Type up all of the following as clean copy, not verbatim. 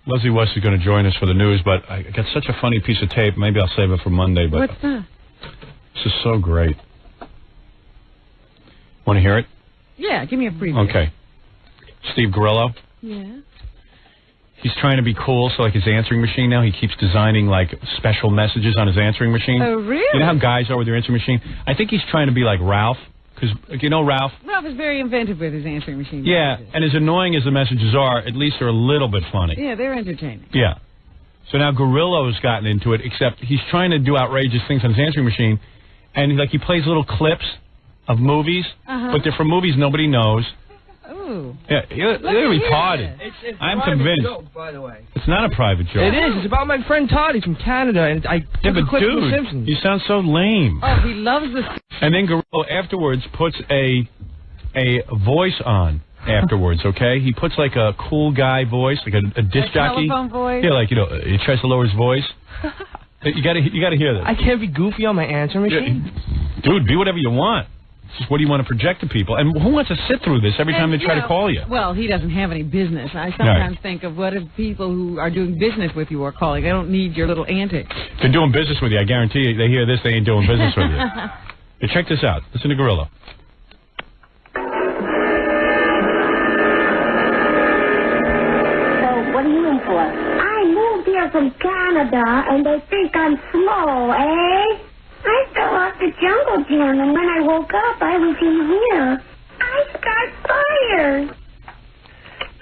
Leslie West is going to join us for the news, but I got such a funny piece of tape. Maybe I'll save it for Monday. But what's that? This is so great. Want to hear it? Yeah, give me a preview. Okay. Steve Grillo. Yeah. He's trying to be cool, so like his answering machine now, he keeps designing like special messages on his answering machine. Oh, really? You know how guys are with their answering machine? I think he's trying to be like Ralph, because you know Ralph? Ralph is very inventive with his answering machine. Yeah, messages. and as annoying as the messages are, at least they're a little bit funny. Yeah, they're entertaining. Yeah. So now Grillo's gotten into it, except he's trying to do outrageous things on his answering machine, and like he plays little clips of movies, but they're from movies nobody knows. Ooh. Yeah, you're retarded. It's I'm convinced. Joke, by the way. It's not a private joke. It is. It's about my friend Todd. He's from Canada, and I took a clip from the Simpsons. You sound so lame. Oh, he loves the... And then Grillo afterwards puts a voice on afterwards, okay? He puts like a cool guy voice, like a disc jockey. Telephone voice? Yeah, like, you know, he tries to lower his voice. You gotta hear this. I can't be goofy on my answer machine. Yeah. Dude, be whatever you want. It's just what do you want to project to people? And who wants to sit through this every time they try to call you? Well, he doesn't have any business. I sometimes think of what if people who are doing business with you are calling. They don't need your little antics. If they're doing business with you, I guarantee you, they hear this, they ain't doing business with you. Hey, check this out. Listen to Grillo. So, what are you in for? I moved here from Canada, and they think I'm slow, eh? I fell off the jungle gym, and when I woke up, I was in here. I start fires.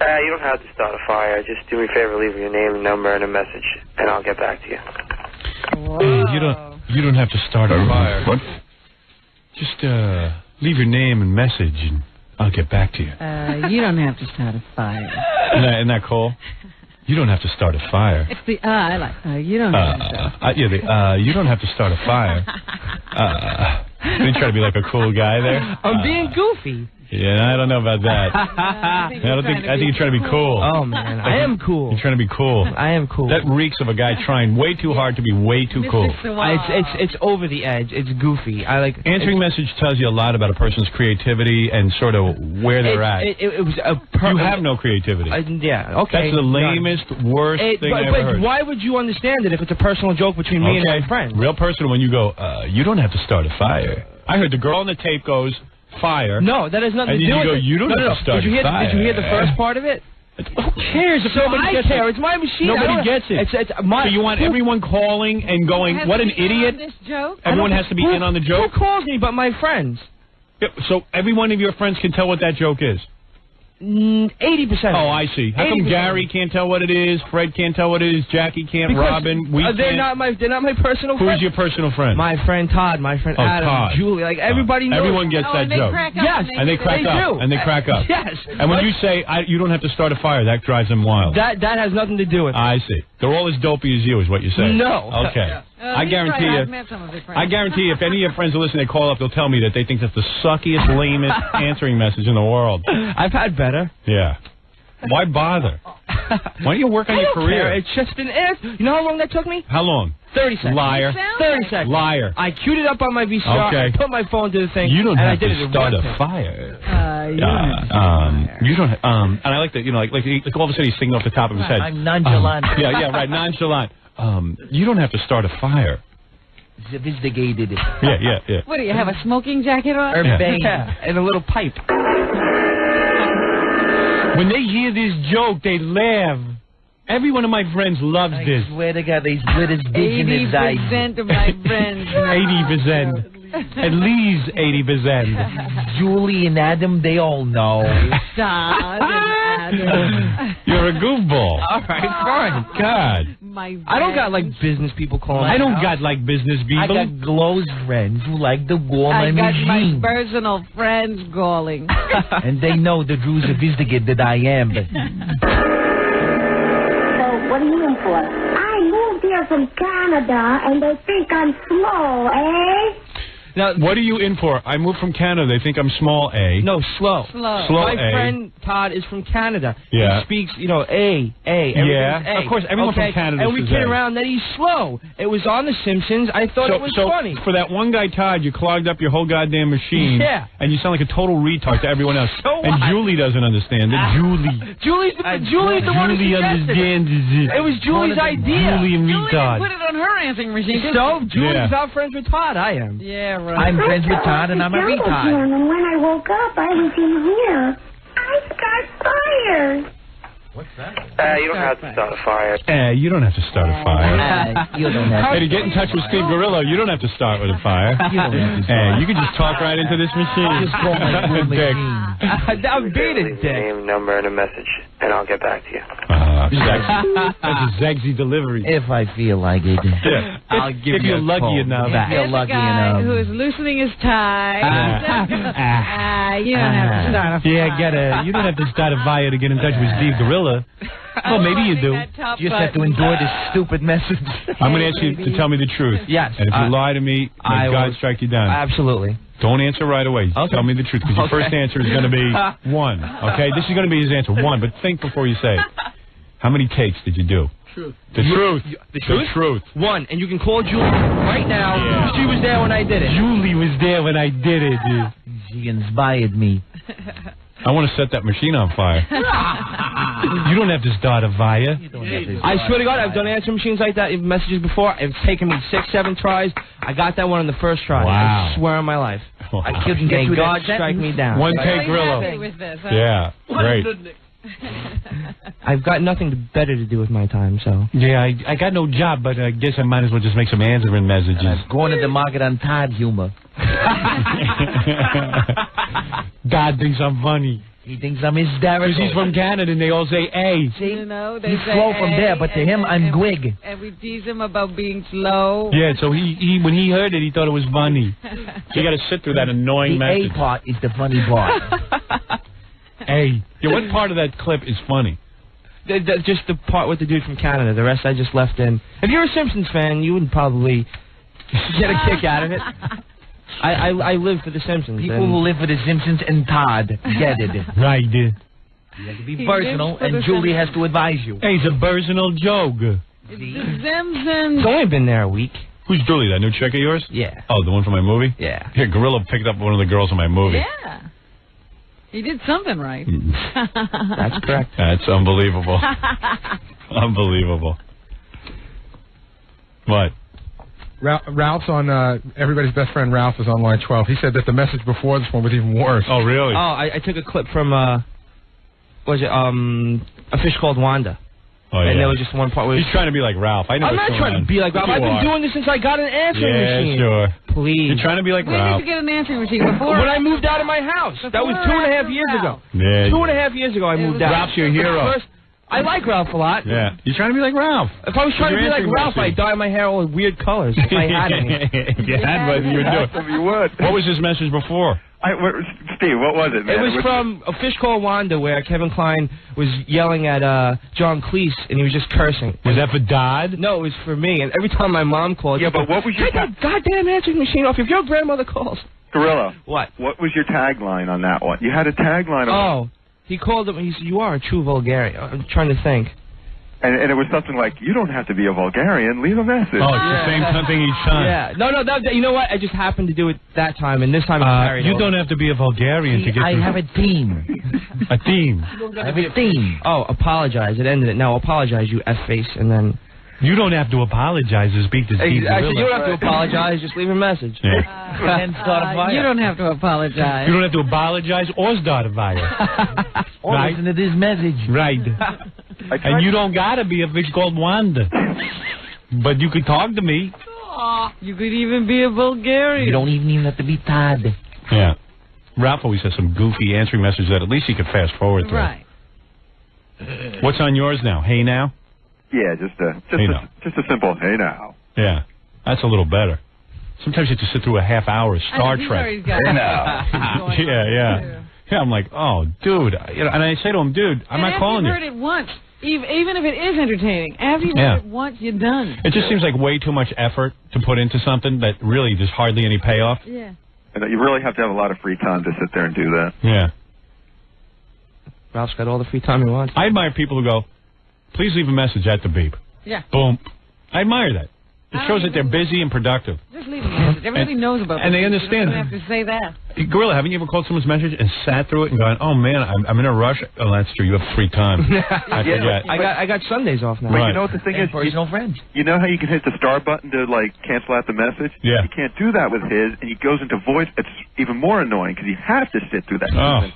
You don't have to start a fire. Just do me a favor, leave your name, number, and a message, and I'll get back to you. You don't have to start a fire. What? Just leave your name and message, and I'll get back to you. You don't have to start a fire. Isn't that cool? You don't have to start a fire. It's the I like. You don't have to start. You don't have to start a fire. You try to be like a cool guy there. I'm being goofy. Yeah, I don't know about that. I think you're trying to be cool. Oh man, I am cool. You're trying to be cool. I am cool. That reeks of a guy trying way too hard to be way too cool. It's over the edge. It's goofy. I like answering message tells you a lot about a person's creativity and sort of where they're at. It was a you have no creativity. Yeah, okay. That's the lamest, worst thing I ever heard. But why would you understand it if it's a personal joke between me and my friend? Real personal when you go, you don't have to start a fire. I heard the girl on the tape goes, fire. No, that has nothing to do with it. You don't have to start a fire. Did you hear the first part of it? Who cares if nobody gets it? It's my machine. Nobody gets it. So you want everyone calling and going, what an idiot? This joke? Everyone has to be in on the joke? Who calls me but my friends? Yeah, so every one of your friends can tell what that joke is? 80%. Oh, I see. How come Gary can't tell what it is? Fred can't tell what it is? Jackie can't? Because Robin? They're not my personal friends. Who's your personal friend? My friend Todd, my friend Adam, Todd. Julie. Like everybody knows. Everyone gets that joke. Yes, and they crack up. And they crack up. Yes. And when you say you don't have to start a fire, that drives them wild. That has nothing to do with it. I see. They're all as dopey as you, is what you say. No. Okay. I guarantee you, if any of your friends are listening, they call up, they'll tell me that they think that's the suckiest, lamest answering message in the world. I've had better. Yeah. Why bother? Why don't you work on your career? Care. It's just an answer. You know how long that took me? How long? 30 seconds. Liar. 30 seconds. Liar. I queued it up on my VCR. Okay. I put my phone to the thing. You don't and have I did to it start a fire. You don't. And I like that. You know, like all of a sudden he's singing off the top of his head. I'm nonchalant. Yeah, right. Nonchalant. You don't have to start a fire. Sophisticated. Yeah. What do you have, a smoking jacket on? Yeah, and a little pipe. When they hear this joke, they laugh. Every one of my friends loves this. I swear to God, they split his dick in his eyes. 80% of my friends. 80%. At least 80%. Julie and Adam, they all know. Todd and Adam. You're a goofball. All right, fine. God. I don't got like business people calling. I don't got like business people. I got close friends who like to go on my machine. I got my personal friends calling. And they know the true sophisticated that I am. But... So, what are you in for? I moved here from Canada, and they think I'm slow, eh? Now, what are you in for? I moved from Canada. They think I'm small A. No, slow. Slow. My A. friend Todd is from Canada. Yeah. He speaks, A. Yeah. A. Of course, everyone from Canada and we says kid A. around that he's slow. It was on The Simpsons. I thought it was funny. For that one guy, Todd, you clogged up your whole goddamn machine. Yeah. And you sound like a total retard to everyone else. And Julie doesn't understand it. Julie's the one who suggested it. It was Julie's idea. Julie and Julie retard. put it on her answering machine. So, Julie's not friends with Todd. I am. Yeah, right. I'm friends with Todd, and I'm a retard. And when I woke up, I was in here. I got fired. You don't have to start a fire. You don't have to start a fire. You don't have Hey, to get in touch with Steve Grillo, you don't have to start with a fire. You can just talk right into this machine. Just call my room Dick. machine. I'm beat it, Leave your Dick. name, number, and a message, and I'll get back to you. That's a sexy delivery. If I feel like it. Yeah. I'll give if you you're a lucky call enough. back. Here's a guy who is loosening his tie. You don't have to start a fire. You don't have to start a fire to get in touch with Steve Gorilla. Well, maybe you do. You just have to endure this stupid message. I'm going to ask you to tell me the truth. Yes. And if you lie to me, may God strike you down. Absolutely. Don't answer right away. Okay. Tell me the truth, because your first answer is going to be 1. Okay? This is going to be his answer, 1. But think before you say it. How many takes did you do? Truth. The truth. The truth? The truth. 1. And you can call Julie right now. Yeah. She was there when I did it. Julie was there when I did it. She inspired me. I want to set that machine on fire. You don't have to start a fire. I swear to God, I've done answer machines like that, messages before. It's taken me 6, 7 tries. I got that one on the first try. Wow. I swear on my life. Wow. I couldn't get May through God that strike me down. One take, Really Grillo. happy with this, huh? Yeah, great. I've got nothing better to do with my time, so. Yeah, I got no job, but I guess I might as well just make some answering messages. I'm going to the market on Todd humor. God thinks I'm funny. He thinks I'm hysterical. Because he's from Canada and they all say A. See? You know, they You say flow from there, but to him, I'm Gwig. And we tease him about being slow. Yeah, so he when he heard it, he thought it was funny. So you got to sit through that annoying The message. A part is the funny part. A. Yeah, what part of that clip is funny? Just the part with the dude from Canada. The rest I just left in. If you're a Simpsons fan, you would probably get a kick out of it. I live for the Simpsons. People who live for the Simpsons and Todd get it. Right. You have to be personal, and Julie has to advise you. Hey, it's a personal joke. It's the Simpsons. It's only been there a week. Who's Julie, that new chick of yours? Yeah. Oh, the one from my movie? Yeah. Here, Grillo picked up one of the girls in my movie. Yeah. He did something right. That's correct. That's unbelievable. Unbelievable. What? Ralph's on, everybody's best friend Ralph is on line 12. He said that the message before this one was even worse. Oh, really? Oh, I took a clip from, A Fish Called Wanda. Oh, yeah. And there was just one part where... He's trying to be like Ralph. I know I'm not trying to be like Ralph. I've been doing this since I got an answering machine. Yeah, sure. Please. You're trying to be like When Ralph. did you get an answering machine? Before? When I moved out of my house. That was 2.5 years ago. Yeah, 2.5 years ago I moved out. Ralph's your hero. I like Ralph a lot. Yeah. You're trying to be like Ralph. If I was trying to be like Ralph, I'd dye my hair all weird colors if I had any. If you had what you would do. You would. What was his message before? Steve, what was it, man? It was from A Fish Called Wanda, where Kevin Kline was yelling at John Cleese, and he was just cursing. Was that for Dodd? No, it was for me. And every time my mom called, yeah, but what was your... Take that goddamn answering machine off if your grandmother calls. Grillo. What? What was your tagline on that one? You had a tagline on he called him, he said, "You are a true Vulgarian." I'm trying to think. And it was something like, "You don't have to be a Vulgarian, leave a message." Oh, it's the same thing each time. Yeah. No, you know what? I just happened to do it that time, and this time it's carried you over. don't have to be a Vulgarian to get I have a team. a team. I have a team. Oh, apologize. It ended it. No, apologize, you F-face, and then... You don't have to apologize to speak to Steve Actually, you Gorilla. don't have to apologize. Just leave a message. Yeah. You don't have to apologize. You don't have to apologize or start a fire. Or listen to this message. Right. And you don't got to be a fish called Wanda. But you could talk to me. You could even be a Bulgarian. You don't even have to be Todd. Yeah. Ralph always has some goofy answering message that at least you could fast forward through. Right. What's on yours now? Hey now? Yeah, just a simple hey now. Yeah. That's a little better. Sometimes you have to sit through a half hour of Star Trek. Yeah, Yeah, I'm like, oh, dude. And I say to him, dude, I'm not calling you. I've heard it once. Even if it is entertaining, after you've done it once, you're done. It just seems like way too much effort to put into something that really there's hardly any payoff. Yeah. And you really have to have a lot of free time to sit there and do that. Yeah. Ralph's got all the free time he wants. I admire people who go, please leave a message at the beep. Yeah. Boom. I admire that. It shows that they're busy and productive. Just leave a message. Everybody knows about that. And they understand. You don't have to say that. Gorilla, haven't you ever called someone's message and sat through it and gone, oh, man, I'm in a rush? Oh, that's true. You have free time. I forget. I got Sundays off now. But you know what the thing is? Personal friends. You know how you can hit the star button to, like, cancel out the message? Yeah. You can't do that with his, and he goes into voice. It's even more annoying because you have to sit through that. Oh.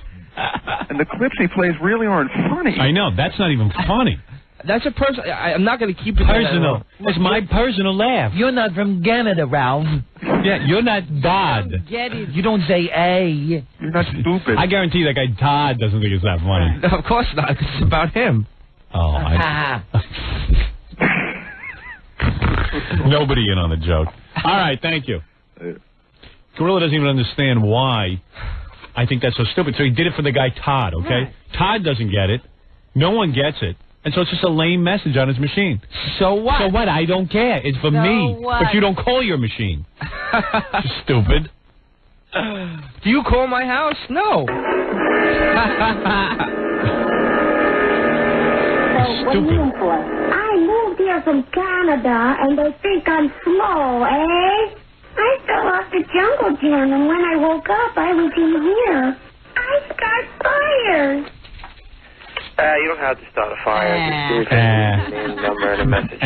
And the clips he plays really aren't funny. I know. That's not even funny. That's a personal. I'm not going to keep it personal. It's my personal laugh. You're not from Canada, Ralph. Yeah, you're not Dodd. Get it. You don't say A. You're not stupid. I guarantee that guy Todd doesn't think it's that funny. No, of course not. It's about him. Oh, Nobody in on the joke. All right, thank you. Gorilla doesn't even understand why I think that's so stupid. So he did it for the guy Todd, okay? Right. Todd doesn't get it. No one gets it. And so it's just a lame message on his machine. So what? So what? I don't care. It's for me. What? But you don't call your machine. Stupid. Do you call my house? No. So what are you in for? I moved here from Canada, and they think I'm slow, eh? I fell off the jungle gym, and when I woke up, I was in here. I got fired. You don't have to start a fire. Just do it. Name, number, and a message.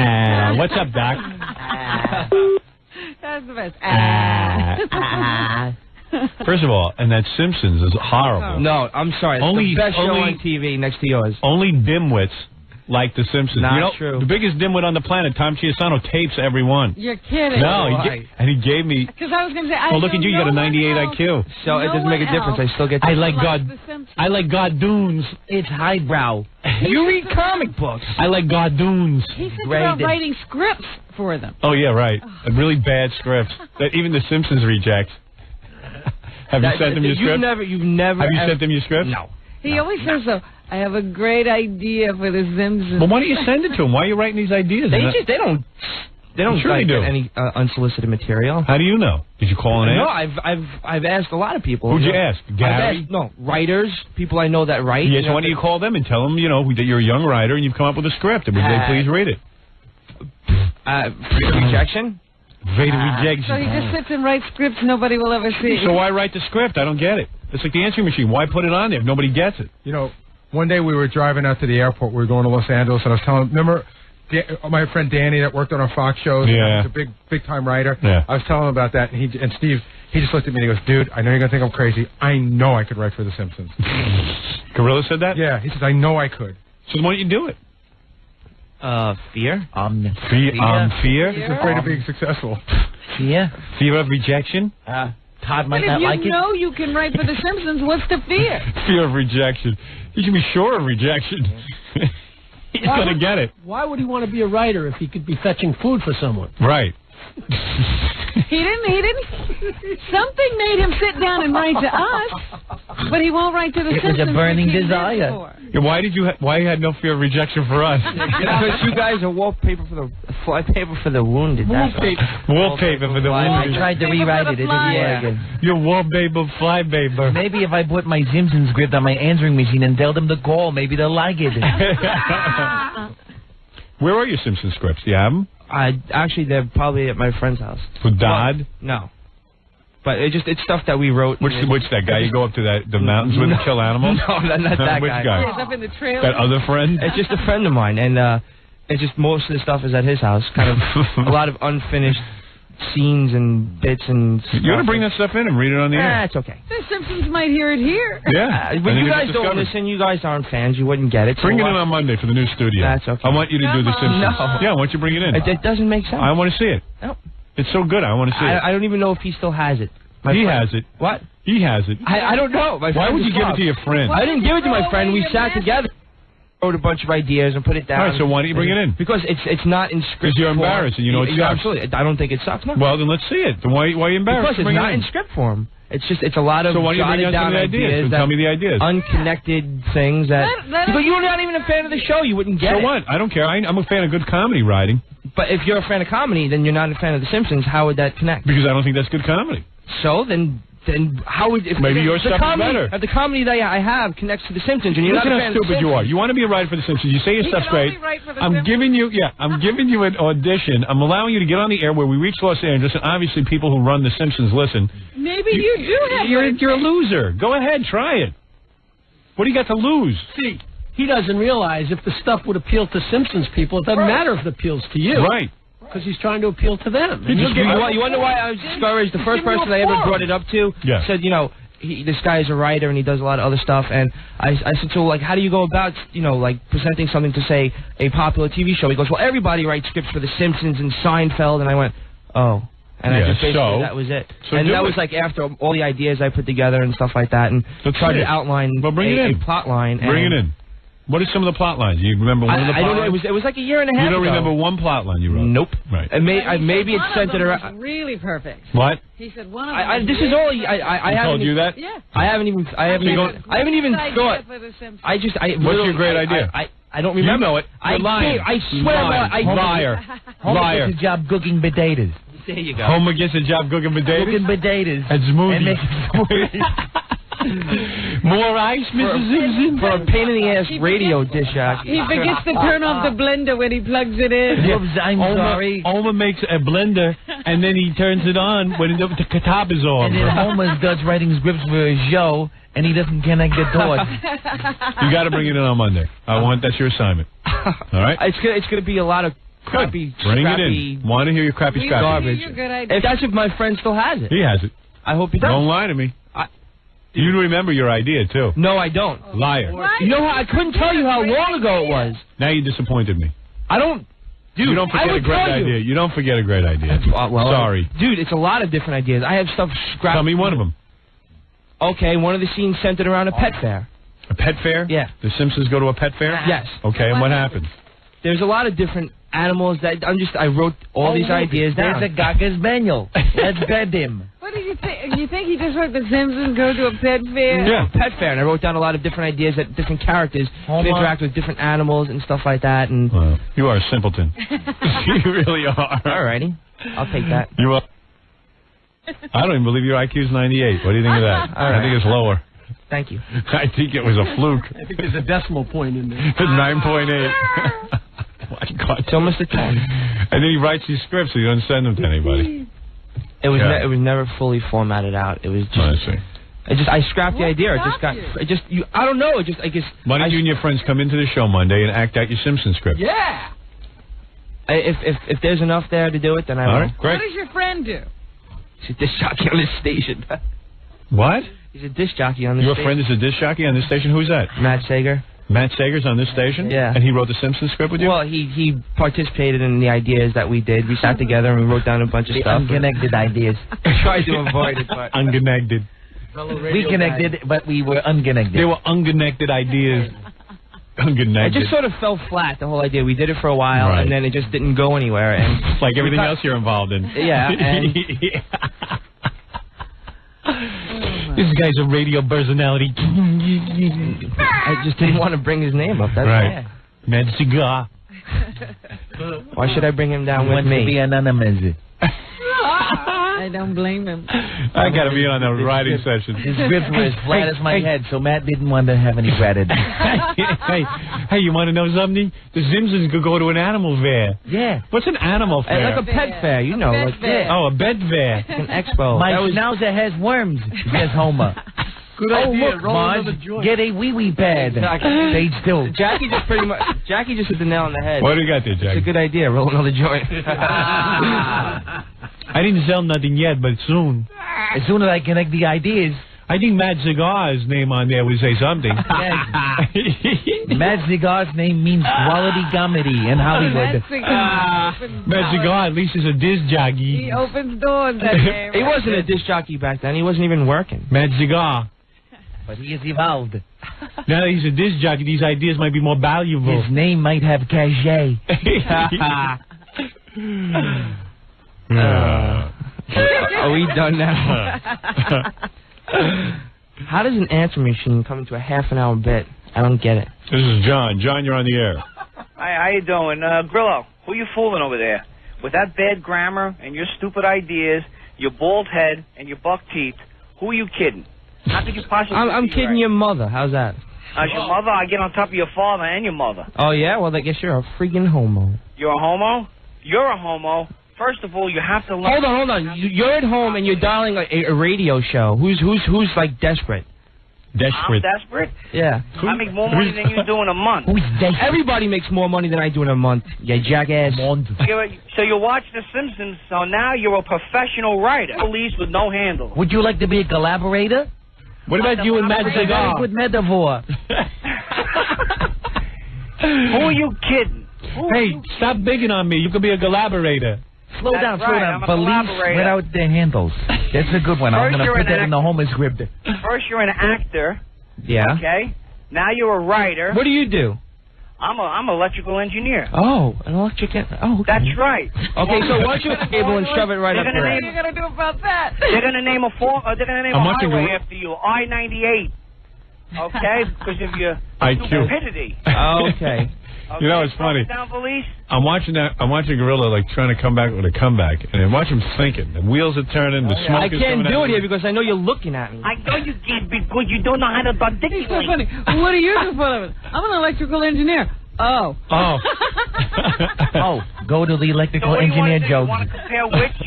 What's up, Doc? That's the best. First of all, and that Simpsons is horrible. No, I'm sorry. It's the best show on TV next to yours. Only dimwits like the Simpsons. Not true. The biggest dimwit on the planet, Tom Chiasano, tapes every one. You're kidding. No, and he gave me. Because I was going to say, Well, look at you. You got a 98 IQ. So it doesn't make a difference. I still get. I like Goddoons. It's highbrow. You read comic books. I like Goddoons. He thinks about writing scripts for them. Oh yeah, right. Really bad scripts that even the Simpsons rejects. Have you sent them your script? You've never. Have you sent them your script? No. He always says so. I have a great idea for the Simpsons. Well, why don't you send it to him? Why are you writing these ideas? They don't sure get any unsolicited material. How do you know? Did you call and ask? No, I've asked a lot of people. Who'd you ask? Gary? Writers, people I know that write. Yes, why don't you call them and tell them, that you're a young writer and you've come up with a script, and would they please read it? Rejection? Rejection. So he just sits and writes scripts nobody will ever see. So why write the script? I don't get it. It's like the answering machine. Why put it on there if nobody gets it? One day we were driving out to the airport. We were going to Los Angeles, and I was telling him, remember my friend Danny that worked on our Fox shows? Yeah. He's a big-time writer. Yeah. I was telling him about that, and Steve, he just looked at me and he goes, dude, I know you're going to think I'm crazy. I know I could write for The Simpsons. Gorilla said that? Yeah. He says, I know I could. So why don't you do it? Fear? Fear? He's afraid of being successful. Yeah. Fear of rejection? Todd might but not like if you know you can write for The Simpsons, what's the fear? Fear of rejection. You should be sure of rejection. He's going to get it. Why would he want to be a writer if he could be fetching food for someone? Right. He didn't. Something made him sit down and write to us, but he won't write to The Simpsons. It was a burning desire. Yeah, why you had no fear of rejection for us? Because you guys are wallpaper for the wounded. Wallpaper for the wounded. I tried to rewrite it. It didn't work. Your wallpaper flypaper. Maybe if I put my Simpsons script on my answering machine and tell them to call, maybe they'll like it. Where are your Simpsons scripts? Do you have them? Actually, they're probably at my friend's house. With Dodd? No. But it's stuff that we wrote. Which that guy you go up to the mountains with and kill animals? No, not that Which guy? He's up in the trailer. That other friend? It's just a friend of mine, and it's just most of the stuff is at his house. Kind of a lot of unfinished scenes and bits and stuff. You ought to bring that stuff in and read it on the air. It's okay. The Simpsons might hear it here. Yeah. When you guys don't listen, you guys aren't fans, you wouldn't get it. Bring it in on Monday for the new studio. That's okay. I want you to do The Simpsons. No. Yeah, why don't you bring it in? It doesn't make sense. I want to see it. No. It's so good. I want to see it. I don't even know if he still has it. He has it. What? He has it. I don't know. Why would you give it to your friend? I didn't give it to my friend. We sat together. wrote a bunch of ideas and put it down. All right, so why don't you bring it in? Because it's not in script. Because you're form. embarrassed and you know it sucks. Absolutely. I don't think it sucks. No. Well, then let's see it. Then why are you embarrassed? Because it's not in script form. It's a lot of so why don't you bring down some of the ideas? So tell me the ideas. Unconnected things that but you're not even a fan of the show. You wouldn't get it. So what? I don't care. I'm a fan of good comedy writing. But if you're a fan of comedy, then you're not a fan of The Simpsons. How would that connect? Because I don't think that's good comedy. So then how would maybe your stuff is better? If the comedy that I have connects to The Simpsons, and you're not a fan how stupid you are. You want to be a writer for The Simpsons. You say your stuff's great. I'm giving you an audition. I'm allowing you to get on the air where we reach Los Angeles, and obviously people who run The Simpsons listen. Maybe you do have. You're a loser. Go ahead, try it. What do you got to lose? See, he doesn't realize if the stuff would appeal to Simpsons people, it doesn't matter if it appeals to you. Right. Because he's trying to appeal to them. You wonder why I was discouraged? The first person I ever brought it up to said, you know, this guy is a writer and he does a lot of other stuff. And I said to him, like, how do you go about, you know, like presenting something to, say, a popular TV show? He goes, well, everybody writes scripts for The Simpsons and Seinfeld. And I went, oh. And I just basically, that was it. So and that was like after all the ideas I put together and stuff like that. And started to outline a plot line. Bring it in. What are some of the plot lines? You remember one of the plot lines? I don't know. It was like a year and a half ago. You don't remember one plot line you wrote? Nope. Right. Maybe it's centered around. Really perfect. What? He said one of them. This is all. I haven't told you that? Yeah. I haven't even thought. What's your great idea? I don't remember. You know it. You're lying. I swear. Liar. Homer gets a job cooking potatoes. There you go. Homer gets a job cooking potatoes? Cooking potatoes. And smoothies. More ice, Mrs. Simpson? For a pain in the ass radio dish jockey. He forgets to turn off the blender when he plugs it in. I'm sorry. Homer makes a blender, and then he turns it on when the top is on. And then Homer does writing scripts for his show, and he doesn't connect the dots. You got to bring it in on Monday. That's your assignment. All right? It's gonna be a lot of crappy, bring it in. Want to hear your crappy garbage. That's if my friend still has it. He has it. I hope he does. Don't lie to me. You remember your idea, too. No, I don't. Liar. You know how I couldn't tell you how long ago it was. Now you disappointed me. I don't... Dude, you don't forget a great idea. You don't forget a great idea. Well, sorry. Dude, it's a lot of different ideas. I have stuff scrapped. Tell me one of them. Okay, one of the scenes centered around a pet fair. A pet fair? Yeah. The Simpsons go to a pet fair? Yes. Okay, and what happens? There's a lot of different animals that I wrote all these ideas down. There's a Gaga's Spaniel. Let's bed him. What do you think? You think he just wrote The Simpsons go to a pet fair? Yeah, pet fair. And I wrote down a lot of different ideas that different characters could interact with different animals and stuff like that. And you are a simpleton. You really are. Alrighty. I'll take that. You are. I don't even believe your IQ is 98. What do you think of that? I think it's lower. Thank you. I think it was a fluke. I think there's a decimal point in there. It's 9.8. My God. It's almost a 10. And then he writes these scripts so you don't send them to anybody. It was it was never fully formatted out. It was just I scrapped the idea. I don't know. I guess. Why don't you and your friends come into the show Monday and act out your Simpsons script? Yeah. If there's enough there to do it, then I will. All right, great. What does your friend do? He's a disc jockey on this station. What? He's a disc jockey on this station. Your friend is a disc jockey on this station? Who's that? Matt Sager. Matt Sager's on this station? Yeah. And he wrote the Simpsons script with you? Well, he participated in the ideas that we did. We sat together and we wrote down a bunch of stuff. Unconnected ideas. I tried to avoid it, but... Unconnected. We connected, but we were unconnected. They were unconnected ideas. Unconnected. It just sort of fell flat, the whole idea. We did it for a while, and then it just didn't go anywhere. And like everything else you're involved in. Yeah, and... This guy's a radio personality. I just didn't want to bring his name up. That's right. Mad Cigar. Why should I bring him down with me? To be anonymous. I don't blame him. I got to be on the writing session. His scripts were as flat as my head, so Matt didn't want to have any credit. Hey, you want to know something? The Simpsons could go to an animal fair. Yeah. What's an animal fair? Like a pet fair, you know. Oh, a bed fair. An expo. My schnauzer has worms, says Homer. Good idea. Look, Marge, get a wee-wee pad. Stay still. Jackie just hit the nail on the head. What do you got there, Jackie? It's a good idea. Roll another joint. I didn't sell nothing yet, but soon. As soon as I connect the ideas. I think Mad Cigar's name on there would say something. Mad Cigar's name means quality comedy in Hollywood. Mad Cigar, at least is a disc jockey. He opens doors that name. He wasn't a disc jockey back then. He wasn't even working. Mad Cigar. But he is evolved. Now that he's a disc jockey, these ideas might be more valuable. His name might have cachet. Are we done now? How does an answer machine come into a half-an-hour bit? I don't get it. This is John. John, you're on the air. Hi, how you doing? Grillo, who you fooling over there? With that bad grammar and your stupid ideas, your bald head and your buck teeth, who are you kidding? How could you possibly I'm kidding right? your mother. How's that? As your mother, I get on top of your father and your mother. Oh, yeah? Well, I guess you're a freaking homo. You're a homo? You're a homo. First of all, you have to learn... Hold on. You're at home and you're dialing a radio show. Who's like, desperate? Desperate. I'm desperate? Yeah. I make more money than you do in a month. Who's desperate? Everybody makes more money than I do in a month, you jackass. So you watch The Simpsons, so now you're a professional writer. Police with no handle. Would you like to be a collaborator? What about you and Matt Cigar? With metaphor. Who are you kidding? Hey, stop bigging on me. You could be a collaborator. Slow down. I'm a Police without their handles. That's a good one. I'm going to put that in the home script. First, you're an actor. Yeah. Okay. Now you're a writer. What do you do? I'm an electrical engineer. Oh, an electrician. Oh, okay. That's right. Okay, so why don't you cable and shove it right up there? What are you going to do about that? They're going to name a highway after you, I-98. Okay, because of your stupidity. Okay. You know, it's funny. I'm watching Grillo like trying to come back with a comeback, and then watch him sinking. The wheels are turning. The smoke is coming out. I can't do it here because I know you're looking at me. I know you can't because you don't know how to articulate. It's so funny. What do you do for a living? I'm an electrical engineer. Oh. Oh. Oh, go to the electrical engineer jokes. You want to compare which?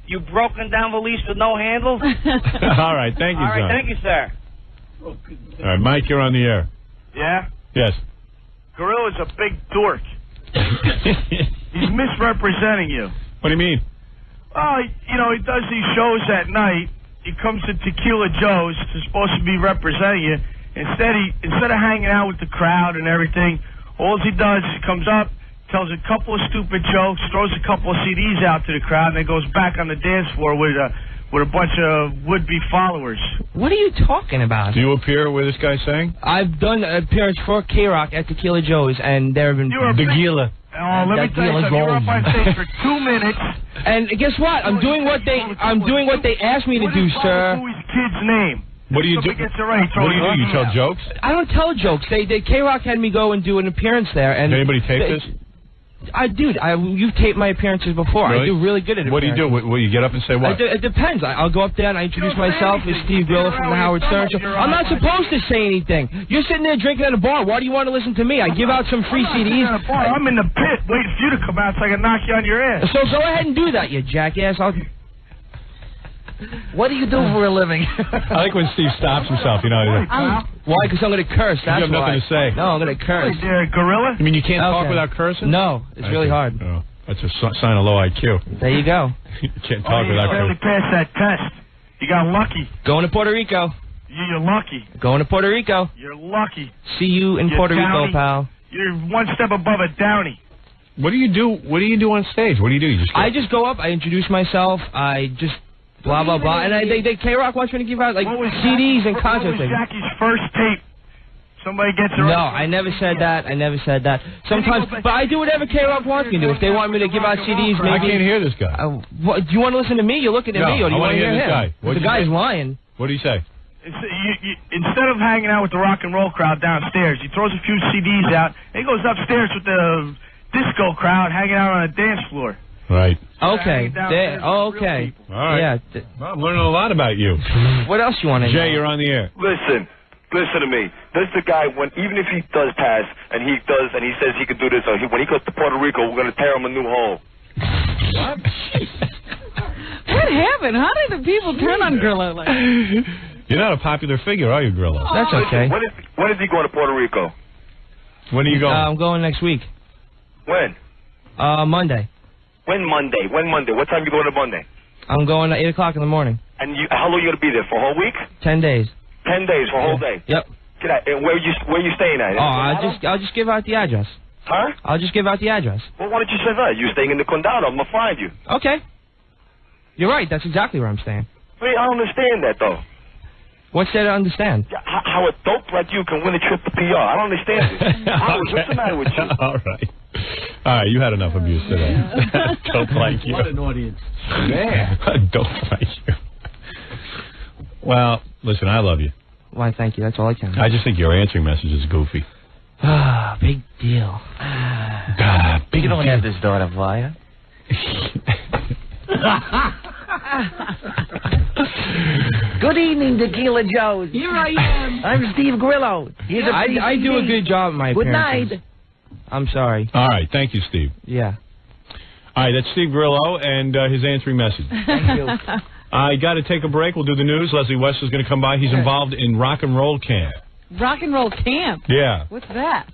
You broken down valise with no handles? All right, thank you, All right, son. thank you, sir. All right, Mike, you're on the air. Yeah? Yes. Grillo's a big dork. He's misrepresenting you. What do you mean? Oh, you know, he does these shows at night. He comes to Tequila Joe's. He's supposed to be representing you. Instead of hanging out with the crowd and everything, all he does is he comes up, tells a couple of stupid jokes, throws a couple of CDs out to the crowd, and then goes back on the dance floor with a bunch of would-be followers. What are you talking about? Do you appear where this guy's saying? I've done an appearance for K-Rock at Tequila Joe's, and there have been tequila. Oh, let me tell you something. You were up on stage for 2 minutes. And guess what? I'm doing what they asked me to do, sir. Who's his kid's name? What do you do? What do you do? You tell jokes? I don't tell jokes. K-Rock had me go and do an appearance there. And did anybody tape this? You've taped my appearances before. Really? I do really good at it. What do you do? Will you get up and say what? It depends. I'll go up there and I introduce myself as Steve Grillo from the Howard Stern Show. I'm not supposed to say anything. You're sitting there drinking at a bar. Why do you want to listen to me? I give out some free CDs. I'm in the pit waiting for you to come out so I can knock you on your ass. So go ahead and do that, you jackass. What do you do for a living? I like when Steve stops himself, you know. Why? Because I'm going to curse. That's you have nothing to say. No, I'm going to curse. Gorilla? You mean you can't talk without cursing? No, it's really hard. Oh, that's a sign of low IQ. There you go. You can't talk without cursing. You barely passed that test. You got lucky. Going to Puerto Rico. You're lucky. Going to Puerto Rico. You're lucky. See you in Puerto Rico, pal. You're one step above a Downey. What do you do? What do you do on stage? What do you do? I just go up. I introduce myself. I just blah blah blah. And K-Rock wants me to give out like CDs and concert things. What was Jackie's first tape? Somebody gets her. No, I never said that. Sometimes, but I do whatever K-Rock wants me to do. If they want me to give out CDs, maybe. I can't hear this guy. Do you want to listen to me? You're looking at me, or do you want to hear him? The guy's lying. What do you say? Instead of hanging out with the rock and roll crowd downstairs, he throws a few CDs out, and he goes upstairs with the disco crowd hanging out on a dance floor. Right. Okay. Okay. All right. Yeah. Well, I'm learning a lot about you. What else you want to know? Jay, you're on the air. Listen to me. This is the guy, even if he does pass, and he says he can do this, when he goes to Puerto Rico, we're going to tear him a new hole. What? What happened? How did the people turn on Grillo like that? You're not a popular figure, are you, Grillo? That's okay. When is he going to Puerto Rico? When are you going? I'm going next week. When? Monday. When Monday? What time you going to Monday? I'm going at 8 o'clock in the morning. And how long are you going to be there? For a whole week? 10 days. 10 days for a whole day? Yep. And where you staying at? I'll just give out the address. Huh? I'll just give out the address. Well, why don't you say that? You're staying in the Condado. I'm going to find you. Okay. You're right. That's exactly where I'm staying. Wait, I don't understand that, though. What's there to understand? How a dope like you can win a trip to PR. I don't understand this. Howard, what's the matter with you? All right, you had enough abuse today. Dope like you. What an audience. Man. Dope like you. Well, listen, I love you. Why, thank you. That's all I can do. I just think your answering message is goofy. Ah, big deal. You don't have this daughter, Via. Good evening, Tequila Joes. Here I am. I'm Steve Grillo. I do a good job, my Good appearances. night. I'm sorry. All right, thank you, Steve. Yeah. All right, that's Steve Grillo and his answering message. Thank you. I got to take a break. We'll do the news. Leslie West is going to come by. He's involved in rock and roll camp. Rock and roll camp? Yeah. What's that?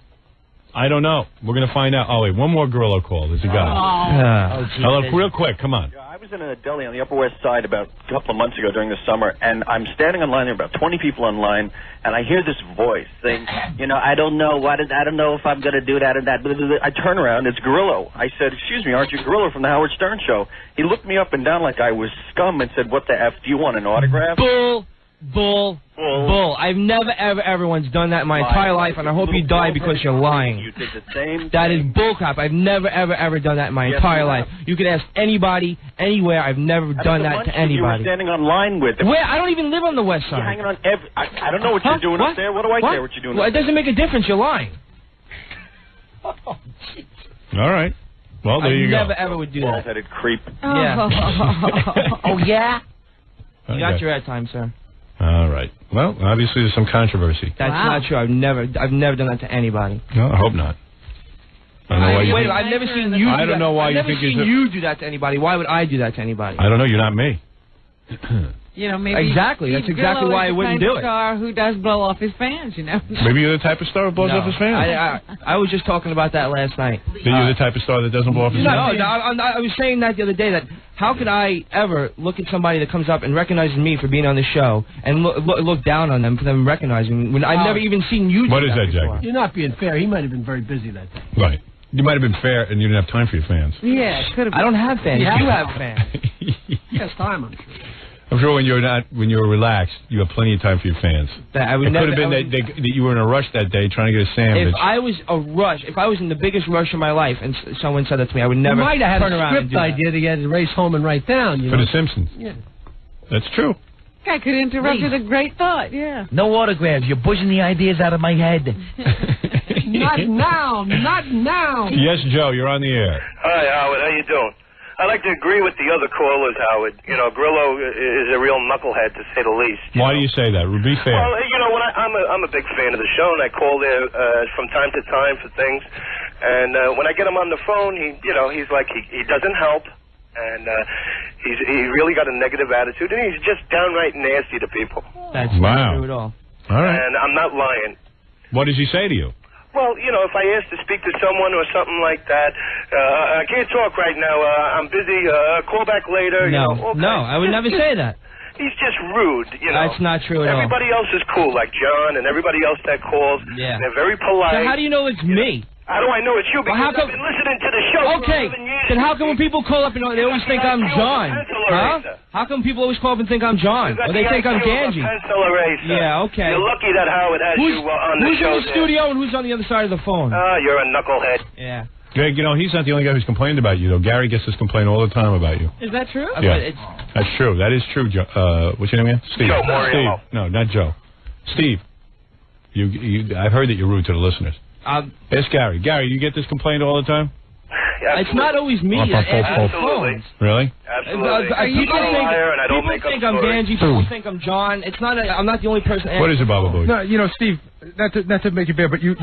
I don't know. We're going to find out. Oh, wait, one more Grillo call. There's a guy. Hello, real quick. Come on. I was in a deli on the Upper West Side about a couple of months ago during the summer, and I'm standing in line. There are about 20 people in line, and I hear this voice saying, you know, I don't know if I'm going to do that and that. I turn around. It's Grillo. I said, excuse me, aren't you Grillo from the Howard Stern Show? He looked me up and down like I was scum and said, what the F, do you want an autograph? Bull. I've never, ever once done that in my entire life, and I hope you die because you're lying. You did the same That is bullcrap. I've never, ever done that in my entire life. You could ask anybody, anywhere. I've never done that to anybody. You were standing on line with him. Where? I don't even live on the West Side. You're hanging on I don't know what you're doing up there. What do I care what you're doing Well, up it doesn't make a difference. You're lying. All right. Well, there you go. I never, ever would do that. Bald-headed creep. Yeah. Oh, yeah? You got your airtime, sir. All right. Well, obviously there's some controversy. That's not true. I've never done that to anybody. No, I hope not. I don't know why you I've never seen you. I don't know why you think I've never seen you do that to anybody. Why would I do that to anybody? I don't know. You're not me. You know, maybe exactly. That's exactly why I wouldn't do it. Star who does blow off his fans, you know. Maybe you're the type of star who blows off his fans. I was just talking about that last night. That you're the type of star that doesn't blow off his fans? No, I was saying that the other day, that how could I ever look at somebody that comes up and recognizes me for being on the show and look down on them for them recognizing me when I've never even seen you do What is that, before. Jack? You're not being fair. He might have been very busy that day. Right. You might have been fair and you didn't have time for your fans. Yeah, could have. I don't have fans. You have fans. He has time, I'm sure. I'm sure when you're relaxed, you have plenty of time for your fans. It could have been that you were in a rush that day trying to get a sandwich. If I was in the biggest rush of my life and someone said that to me, I would never might have had turn a around and script do idea that you had to race home and write down. You for know? The Simpsons. Yeah. That's true. I could interrupt with a great thought, yeah. No autographs. You're pushing the ideas out of my head. Not now. Not now. Yes, Joe, you're on the air. Hi, Howard. How you doing? I'd like to agree with the other callers, Howard. You know, Grillo is a real knucklehead, to say the least. Why do you say that? Be fair. Well, you know, I'm a big fan of the show, and I call there from time to time for things. And when I get him on the phone, he's like he doesn't help, and he really got a negative attitude, and he's just downright nasty to people. That's not true at all. All right. And I'm not lying. What does he say to you? Well, you know, if I ask to speak to someone or something like that, I can't talk right now. I'm busy. Call back later. No, I would never say that. He's just rude, you know. That's not true at all. Everybody else is cool, like John and everybody else that calls. Yeah. They're very polite. So how do you know it's me? How do I know it's you? Because I've been listening to the show for 11 years. Then how come when people call up and they always think I'm John? Huh? How come people always call up and think I'm John? Or they think I'm Ganji? Yeah, okay. You're lucky that Howard has you on the show. Who's in the studio and who's on the other side of the phone? You're a knucklehead. Yeah. Greg, you know, he's not the only guy who's complained about you, though. Gary gets this complaint all the time about you. Is that true? Yeah, that's true. That is true. What's your name again? Steve. Joe Moriello. Steve. No, not Joe. Steve. I've heard that you're rude to the listeners. Ask Gary. Gary, you get this complaint all the time? It's not always me. Absolutely. Really? Absolutely. People think I'm Ganji. People think I'm John. I'm not the only person. What is it, Baba Booey? No, you know, Steve. Not to make you bad, but you're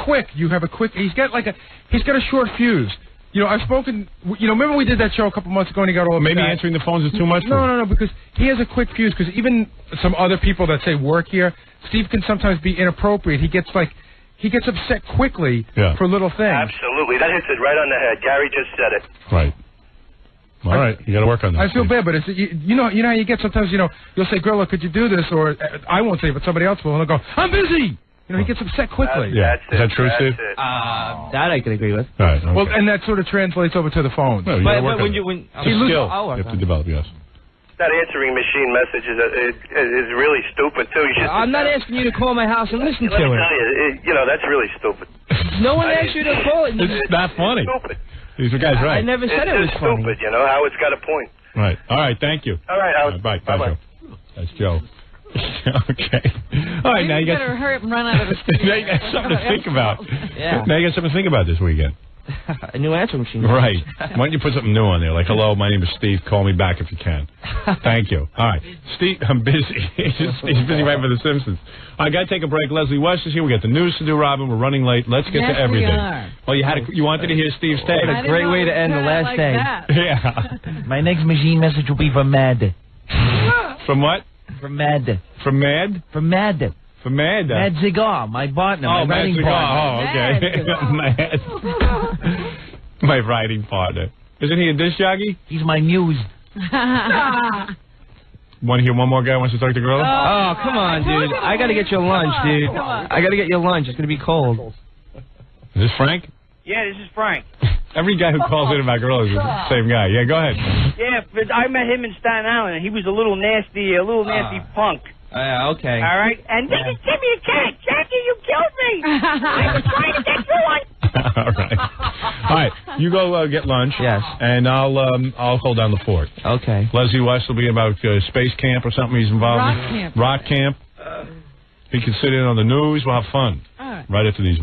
quick. You have a quick. He's got a short fuse. You know, I've spoken. You know, remember we did that show a couple months ago, and he got all. Maybe answering the phones is too much. No, because he has a quick fuse. Because even some other people that say work here, Steve can sometimes be inappropriate. He gets upset quickly for little things. Absolutely. That hits it right on the head. Gary just said it. Right. All right. You got to work on that. I feel bad, but it's, you know how you get sometimes, you'll say, Grillo, could you do this? Or I won't say it, but somebody else will. And they'll go, I'm busy. You know, he gets upset quickly. Yeah. Is that true, Steve? That I can agree with. All right. Okay. Well, and that sort of translates over to the phone. No, you got to work on it. It's a skill you have to develop, yes. That answering machine message is really stupid, too. You should I'm not asking you to call my house and listen to Let me it. tell you, that's really stupid. No one asked you to call it. It's not funny. Stupid. These guy's right. I never said it was funny. Stupid, Howard's got a point. Right. All right, thank you. All right, Howard. Bye. Bye-bye. That's Joe. Okay. All right, now you better hurry up and run out of the studio. Now you got something to think about. Yeah. Now you got something to think about this weekend. A new answering machine. Right. Why don't you put something new on there? Like, hello, my name is Steve. Call me back if you can. Thank you. All right. Steve, I'm busy. He's busy writing for The Simpsons. I got to take a break. Leslie West is here. We got the news to do, Robin. We're running late. Let's get to everything. We are. Well, you wanted to hear Steve's take. What a great way to end the last day. Yeah. My next machine message will be from Mad. From what? From Mad. From Mad? From Mad. From Mad? Mad Cigar, my partner, my Mad writing Cigar. partner. Oh, okay. Mad. My writing partner. Isn't he a disc jockey? He's my muse. Want to hear one more guy wants to talk to Grillo? Oh, come on, dude. I got to get your lunch, dude. I got to get your lunch. It's going to be cold. Is this Frank? Yeah, this is Frank. Every guy who calls in about Grillo is the same guy. Yeah, go ahead. Yeah, but I met him in Staten Island, and he was a little nasty punk. Okay. All right? And then he gave me a cat. Jackie, you killed me. I was trying to get through one. All right. All right. You go get lunch. Yes. And I'll hold down the fort. Okay. Leslie West will be about space camp or something he's involved in. Rock camp. Rock camp. He can sit in on the news. We'll have fun. All right. Right after these